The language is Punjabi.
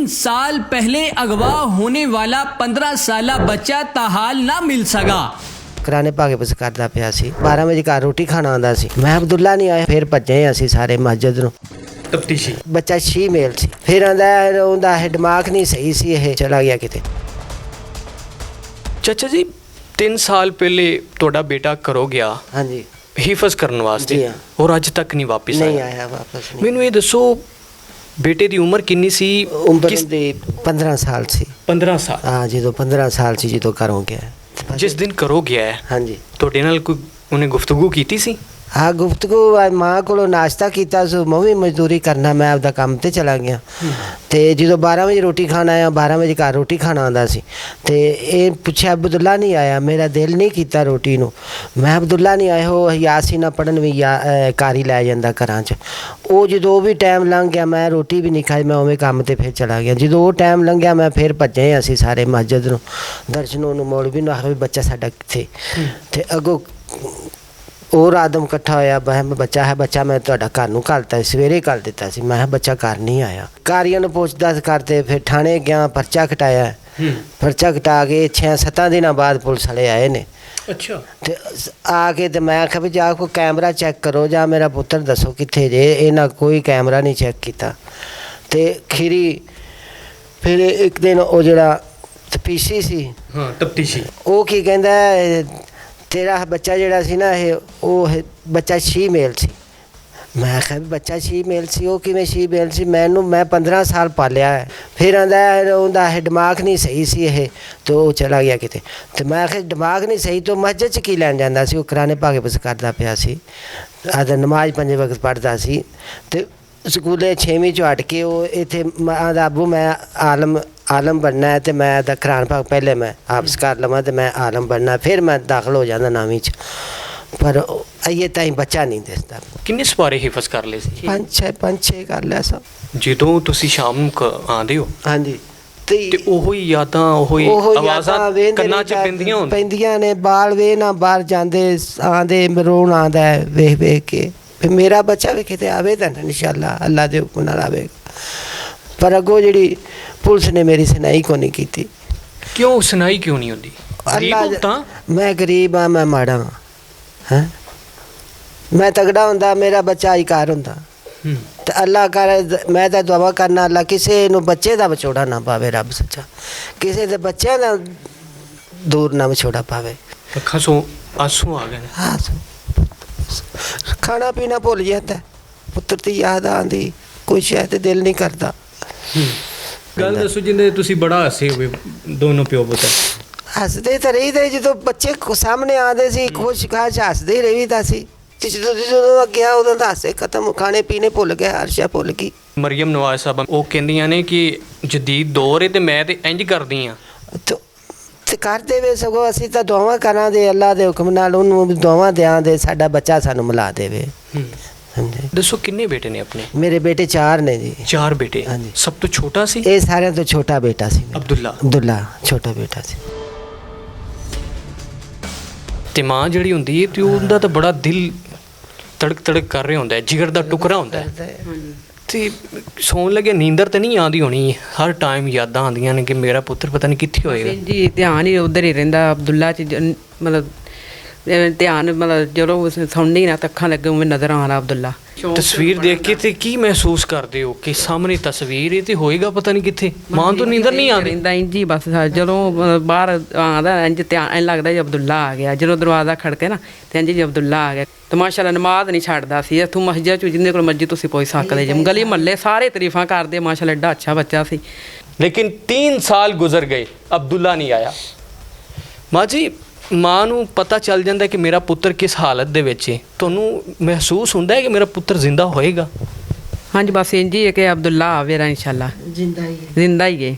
3 साल पहले अगवा होने वाला 15 साला बच्चा ताहाल ना मिल सका। ਕਰਾਣੇ ਭਾਗੇ ਬਸ ਕਰਦਾ ਪਿਆ ਸੀ। 12 ਵਜੇ ਘਰ ਰੋਟੀ ਖਾਣਾ ਆਉਂਦਾ ਸੀ। ਮੈਂ ਅਬਦੁੱਲਾ ਨਹੀਂ ਆਇਆ, ਫਿਰ ਭੱਜੇ ਅਸੀਂ ਸਾਰੇ ਮਸਜਿਦ ਨੂੰ। ਤਫਤੀਸ਼ੀ ਬੱਚਾ ਸ਼ੀਮੇਲ ਸੀ। ਫਿਰ ਆਂਦਾ ਉਹਦਾ ਦਿਮਾਗ ਨਹੀਂ ਸਹੀ ਸੀ, ਇਹ ਚਲਾ ਗਿਆ ਕਿਤੇ। ਚਾਚਾ ਜੀ 3 ਸਾਲ ਪਹਿਲੇ ਤੁਹਾਡਾ ਬੇਟਾ ਘਰੋਂ ਗਿਆ ਹਾਂਜੀ ਹਿਫਜ਼ ਕਰਨ ਵਾਸਤੇ ਜੀ ਹਾਂ। ਔਰ ਅੱਜ ਤੱਕ ਨਹੀਂ ਵਾਪਸ ਨਹੀਂ ਆਇਆ। ਆਇਆ ਵਾਪਸ ਨਹੀਂ। ਮੈਨੂੰ ਇਹ ਦੱਸੋ ਬੇਟੇ ਦੀ ਉਮਰ ਕਿੰਨੀ ਸੀ? ਉਮਰ ਦੀ 15 ਸਾਲ ਸੀ। 15 ਸਾਲ। ਹਾਂ ਜਦੋਂ 15 ਸਾਲ ਸੀ ਜਦੋਂ ਘਰੋਂ ਗਿਆ। ਜਿਸ ਦਿਨ ਘਰੋਂ ਗਿਆ ਹੈ ਹਾਂਜੀ ਤੁਹਾਡੇ ਨਾਲ ਕੋਈ ਉਹਨੇ ਗੁਫ਼ਤਗੂ ਕੀਤੀ ਸੀ? ਹਾਂ ਗੁਫ਼ਤਗੂ ਮਾਂ ਕੋਲੋਂ ਨਾਸ਼ਤਾ ਕੀਤਾ ਸੋ ਮੈਂ ਵੀ ਮਜ਼ਦੂਰੀ ਕਰਨਾ, ਮੈਂ ਆਪਦਾ ਕੰਮ ਤੇ ਚਲਾ ਗਿਆ। ਤੇ ਜਦੋਂ 12 ਵਜੇ ਰੋਟੀ ਖਾਣ ਆਇਆ, 12 ਵਜੇ ਘਰ ਰੋਟੀ ਖਾਣਾ ਆਉਂਦਾ ਸੀ। ਤੇ ਇਹ ਪੁੱਛਿਆ ਅਬਦੁੱਲਾ ਨਹੀਂ ਆਇਆ, ਮੇਰਾ ਦਿਲ ਨਹੀਂ ਕੀਤਾ ਰੋਟੀ ਨੂੰ। ਮੈਂ ਅਬਦੁੱਲਾ ਨਹੀਂ ਆਇਆ, ਉਹ ਯਾਸੀਨਾ ਪੜ੍ਹਨ ਵੀ ਘਰ ਹੀ ਲੈ ਜਾਂਦਾ ਘਰਾਂ 'ਚ। ਉਹ ਜਦੋਂ ਵੀ ਟਾਈਮ ਲੰਘ ਗਿਆ ਮੈਂ ਰੋਟੀ ਵੀ ਨਹੀਂ ਖਾਈ, ਮੈਂ ਉਵੇਂ ਕੰਮ ਤੇ ਫਿਰ ਚਲਾ ਗਿਆ। ਜਦੋਂ ਉਹ ਟਾਈਮ ਲੰਘਿਆ ਮੈਂ ਫਿਰ ਭੱਜੇ ਅਸੀਂ ਸਾਰੇ ਮਸਜਿਦ ਨੂੰ। ਦਰਸ਼ਨ ਨੂੰ ਮੌਲਵੀ ਨੂੰ ਆਖਿਆ ਵੀ ਬੱਚਾ ਸਾਡਾ ਕਿੱਥੇ। ਤੇ ਅੱਗੋਂ ਹੋਰ ਆਦਮ ਇਕੱਠਾ ਹੋਇਆ, ਬੱਚਾ ਹੈ, ਬੱਚਾ ਮੈਂ ਤੁਹਾਡਾ ਘਰ ਨੂੰ ਘੱਲਤਾ, ਸਵੇਰੇ ਘੱਲ ਦਿੱਤਾ ਸੀ। ਮੈਂ ਕਿਹਾ ਬੱਚਾ ਘਰ ਨਹੀਂ ਆਇਆ। ਕਾਰੀਆਂ ਨੂੰ ਪੁੱਛਦਾਸ ਕਰਤੇ, ਫਿਰ ਥਾਣੇ ਗਿਆ, ਪਰਚਾ ਕਟਾਇਆ। ਪਰਚਾ ਕਟਾ ਕੇ 6-7 ਦਿਨਾਂ ਬਾਅਦ ਪੁਲਿਸ ਵਾਲੇ ਆਏ ਨੇ। ਅੱਛਾ। ਤੇ ਆ ਕੇ ਤੇ ਮੈਂ ਆਖਿਆ ਵੀ ਜਾ ਕੋਈ ਕੈਮਰਾ ਚੈੱਕ ਕਰੋ, ਜਾਂ ਮੇਰਾ ਪੁੱਤਰ ਦੱਸੋ ਕਿੱਥੇ ਜੇ। ਇਹਨਾਂ ਕੋਈ ਕੈਮਰਾ ਨਹੀਂ ਚੈੱਕ ਕੀਤਾ। ਤੇ ਖੀਰੀ ਫਿਰ ਇੱਕ ਦਿਨ ਉਹ ਜਿਹੜਾ ਤਫਤੀਸ਼ੀ ਸੀ, ਹਾਂ ਤਫਤੀਸ਼ੀ, ਉਹ ਕੀ ਕਹਿੰਦਾ ਤੇਰਾ ਬੱਚਾ ਜਿਹੜਾ ਸੀ ਨਾ ਉਹ ਬੱਚਾ ਸ਼ੀਮੇਲ ਸੀ। ਮੈਂ ਕਿਹਾ ਵੀ ਬੱਚਾ ਸ਼ੀਮੇਲ ਸੀ, ਉਹ ਕਿਵੇਂ ਸ਼ੀਮੇਲ ਸੀ? ਮੈਂ 15 ਸਾਲ ਪਾਲਿਆ ਹੈ। ਫਿਰ ਆਂਦਾ ਉਹਦਾ ਦਿਮਾਗ ਨਹੀਂ ਸਹੀ ਸੀ, ਇਹ ਤੇ ਉਹ ਚਲਾ ਗਿਆ ਕਿਤੇ। ਤੇ ਮੈਂ ਕਿਹਾ ਦਿਮਾਗ ਨਹੀਂ ਸਹੀ ਤਾਂ ਮਸਜਿਦ 'ਚ ਕੀ ਲੈਣ ਜਾਂਦਾ ਸੀ? ਉਹ ਕਰਾਣੇ ਭਾਗੇ ਬਸ ਕਰਦਾ ਪਿਆ ਸੀ। ਆਦਰ ਨਮਾਜ਼ 5 ਵਕਤ ਪੜ੍ਹਦਾ ਸੀ। ਤੇ ਸਕੂਲੇ 6ਵੀਂ 'ਚੋਂ ਹਟ ਕੇ ਉਹ ਇੱਥੇ ਆਂਦਾ ਅੱਬੂ ਮੈਂ ਆਲਮ ਬਣਨਾ ਹੈ। ਤੇ ਮੈਂ ਤਾਂ ਕੁਰਾਨ ਪਾਕ ਪਹਿਲੇ ਮੈਂ ਆਪਸ ਕਰ ਲਵਾਂ ਤੇ ਮੈਂ ਆਲਮ ਬਣਨਾ, ਫਿਰ ਮੈਂ ਦਾਖਲ ਹੋ ਜਾਂਦਾ 9ਵੀਂ 'ਚ। ਪਰ ਅਜੇ ਤਾਈਂ ਬੱਚਾ ਨਹੀਂ ਦਿਸਦਾ। ਕਿੰਨੇ ਸਪਾਰੇ ਹਿਫਜ਼ ਕਰ ਲਏ ਸੀ? 5-6 ਕਰ ਲਿਆ ਸਭ। ਜਦੋਂ ਤੁਸੀਂ ਸ਼ਾਮ ਨੂੰ ਆਉਂਦੇ ਹੋ ਹਾਂਜੀ ਤੇ ਉਹੋ ਹੀ ਯਾਦਾਂ, ਉਹੋ ਹੀ ਆਵਾਜ਼ਾਂ ਕੰਨਾਂ 'ਚ ਪੈਂਦੀਆਂ ਨੇ। ਬਾਲ ਵੇ ਨਾ ਬਾਹਰ ਜਾਂਦੇ ਆਂਦੇ ਰੋਣ ਆਉਂਦਾ ਵੇਖ ਵੇਖ ਕੇ। ਫਿਰ ਮੇਰਾ ਬੱਚਾ ਵੀ ਕਿਤੇ ਆਵੇ ਤਾਂ ਇਨਸ਼ਾਅੱਲਾ ਅੱਲਾ ਦੇ ਹੁਕਮ ਨਾਲ ਆਵੇਗਾ। ਪਰ ਅੱਗੋਂ ਜਿਹੜੀ ਪੁਲਿਸ ਨੇ ਮੇਰੀ ਸੁਣਾਈ ਕੋਈ ਨਹੀਂ ਕੀਤੀ। ਕਿਉਂ ਸੁਣਾਈ ਕਿਉਂ ਨਹੀਂ ਹੁੰਦੀ? ਮੈਂ ਗਰੀਬ ਹਾਂ, ਮੈਂ ਮਾੜਾ ਹਾਂ। ਹੈਂ ਮੈਂ ਤਗੜਾ ਹੁੰਦਾ ਮੇਰਾ ਬੱਚਾ ਹੀ ਘਰ ਹੁੰਦਾ। ਤੇ ਅੱਲਾ ਕਰ ਮੈਂ ਤਾਂ ਦੁਆ ਕਰਨਾ ਅੱਲਾ ਕਿਸੇ ਨੂੰ ਬੱਚੇ ਦਾ ਵਿਛੋੜਾ ਨਾ ਪਾਵੇ, ਰੱਬ ਸੱਚਾ ਕਿਸੇ ਦੇ ਬੱਚਿਆਂ ਦਾ ਦੂਰ ਨਾ ਵਿਛੋੜਾ ਪਾਵੇ। ਅੱਖਾਂ ਸੋ ਆਂਸੂ ਆ ਗਏ ਨੇ। ਹਾਂ ਖਾਣਾ ਪੀਣਾ ਭੁੱਲ ਜਾਂਦਾ, ਪੁੱਤਰ ਦੀ ਯਾਦ ਆਉਂਦੀ, ਕੋਈ ਸ਼ਾਇਦ ਦਿਲ ਨਹੀਂ ਕਰਦਾ। ਗੱਲ ਦੱਸੋ ਜਿੰਦੇ ਤੁਸੀਂ ਬੜਾ ਹੱਸੇ ਹੋਵੇ ਦੋਨੋਂ ਪਿਓ ਪੁੱਤਰ। ਹੱਸਦੇ ਤਾਂ ਰਹੀਦੇ, ਜਦੋਂ ਬੱਚੇ ਸਾਹਮਣੇ ਆਉਂਦੇ ਸੀ ਖੁਸ਼ ਖਾਸ਼ ਹੱਸਦੇ ਰਹੀਦਾ ਸੀ। ਜਦੋਂ ਗਿਆ ਉਦੋਂ ਤਾਂ ਹਾਸੇ ਖਤਮ, ਖਾਣੇ ਪੀਣੇ ਭੁੱਲ ਗਏ, ਹਰ ਸ਼ੈ ਭੁੱਲ ਗਈ। ਮਰੀਮ ਨਵਾਜ਼ ਸਾਹਿਬ ਉਹ ਕਹਿੰਦੀਆਂ ਨੇ ਕਿ ਜਦੀਦ ਦੌਰ ਹੈ ਤੇ ਮੈਂ ਤੇ ਇੰਜ ਕਰਦੀ ਹਾਂ। ਤੇ ਕਰਦੇ ਵੇ ਸਗੋਂ ਅਸੀਂ ਤਾਂ ਦੁਆਵਾਂ ਕਰਾਂਗੇ ਅੱਲਾ ਦੇ ਹੁਕਮ ਨਾਲ, ਉਹਨੂੰ ਦੁਆਵਾਂ ਦਿਆਂਗੇ ਸਾਡਾ ਬੱਚਾ ਸਾਨੂੰ ਮਿਲਾ ਦੇਵੇ। ਦੱਸੋ ਕਿੰਨੇ ਬੇਟੇ ਨੇ ਆਪਣੇ? ਮੇਰੇ ਬੇਟੇ 4 ਨੇ ਜੀ। 4 ਬੇਟੇ? ਹਾਂਜੀ। ਸਭ ਤੋਂ ਛੋਟਾ ਸੀ? ਇਹ ਸਾਰਿਆਂ ਤੋਂ ਛੋਟਾ ਬੇਟਾ ਸੀ ਅਬਦੁੱਲਾ ਛੋਟਾ ਬੇਟਾ ਸੀ। ਤੇ ਮਾਂ ਜਿਹੜੀ ਹੁੰਦੀ ਹੈ ਤੇ ਉਹਦਾ ਤਾਂ ਬੜਾ ਦਿਲ ਤੜਕ ਤੜਕ ਕਰ ਰਿਹਾ ਹੁੰਦਾ ਹੈ, ਜਿਗਰ ਦਾ ਟੁਕੜਾ ਹੁੰਦਾ ਹੈ। ਤੇ ਸੌਣ ਲੱਗੇ ਨੀਂਦਰ ਤਾਂ ਨਹੀਂ ਆਉਂਦੀ ਹੋਣੀ? ਹਰ ਟਾਈਮ ਯਾਦਾਂ ਆਉਂਦੀਆਂ ਨੇ ਕਿ ਮੇਰਾ ਪੁੱਤਰ ਪਤਾ ਨਹੀਂ ਕਿੱਥੇ ਹੋਏਗਾ। ਜੀ ਧਿਆਨ ਹੀ ਉੱਧਰ ਹੀ ਰਹਿੰਦਾ ਅਬਦੁੱਲਾ 'ਚ। ਮਤਲਬ ਧਿਆਨ ਜਦੋਂ ਸੁਣਨੀ ਨਾ ਤਾਂ ਅੱਖਾਂ ਲੱਗੇ ਉਵੇਂ ਨਜ਼ਰ ਆਉਣਾ ਅਬਦੁੱਲਾ। ਤਸਵੀਰ ਦੇਖ ਕੇ ਤੇ ਕੀ ਮਹਿਸੂਸ ਕਰਦੇ ਹੋ ਕਿ ਸਾਹਮਣੇ ਤਸਵੀਰ ਹੈ ਤੇ ਹੋਏਗਾ ਪਤਾ ਨਹੀਂ ਕਿੱਥੇ? ਮਾਂ ਤੋਂ ਨੀਂਦਰ ਨਹੀਂ ਆਉਂਦੀ ਰਹਿੰਦਾ ਇੰਝ ਹੀ ਬਸ। ਜਦੋਂ ਬਾਹਰ ਆਉਂਦਾ ਇੰਝ ਧਿਆਨ ਇੰਝ ਲੱਗਦਾ ਜੀ ਅਬਦੁੱਲਾ ਆ ਗਿਆ। ਜਦੋਂ ਦਰਵਾਜ਼ਾ ਖੜਕੇ ਨਾ ਤੇ ਇੰਝ ਜੀ ਅਬਦੁੱਲਾ ਆ ਗਿਆ। ਤੇ ਮਾਸ਼ਾਅੱਲਾ ਨਮਾਜ਼ ਨਹੀਂ ਛੱਡਦਾ ਸੀ। ਇੱਥੋਂ ਮਸਜਿਦ 'ਚ ਜਿੰਨੇ ਕੋਲ ਮਰਜ਼ੀ ਤੁਸੀਂ ਪੁੱਛ ਸਕਦੇ ਜੇ, ਗਲੀ ਮਹੱਲੇ ਸਾਰੇ ਤਾਰੀਫਾਂ ਕਰਦੇ ਮਾਸ਼ਾਅੱਲਾ ਐਡਾ ਅੱਛਾ ਬੱਚਾ ਸੀ। ਲੇਕਿਨ 3 ਸਾਲ ਗੁਜ਼ਰ ਗਏ, ਅਬਦੁੱਲਾ ਨਹੀਂ ਆਇਆ। ਮਾਂ ਜੀ ਮਾਂ ਨੂੰ ਪਤਾ ਚੱਲ ਜਾਂਦਾ ਕਿ ਮੇਰਾ ਪੁੱਤਰ ਕਿਸ ਹਾਲਤ ਦੇ ਵਿੱਚ ਹੈ, ਤੁਹਾਨੂੰ ਮਹਿਸੂਸ ਹੁੰਦਾ ਹੈ ਕਿ ਮੇਰਾ ਪੁੱਤਰ ਜ਼ਿੰਦਾ ਹੋਏਗਾ? ਹਾਂਜੀ ਬਸ ਇੰਝ ਹੀ ਹੈ ਕਿ ਅਬਦੁੱਲਾ ਆਵੇਗਾ ਇਨਸ਼ਾਅੱਲਾ। ਜ਼ਿੰਦਾ ਹੀ ਹੈ।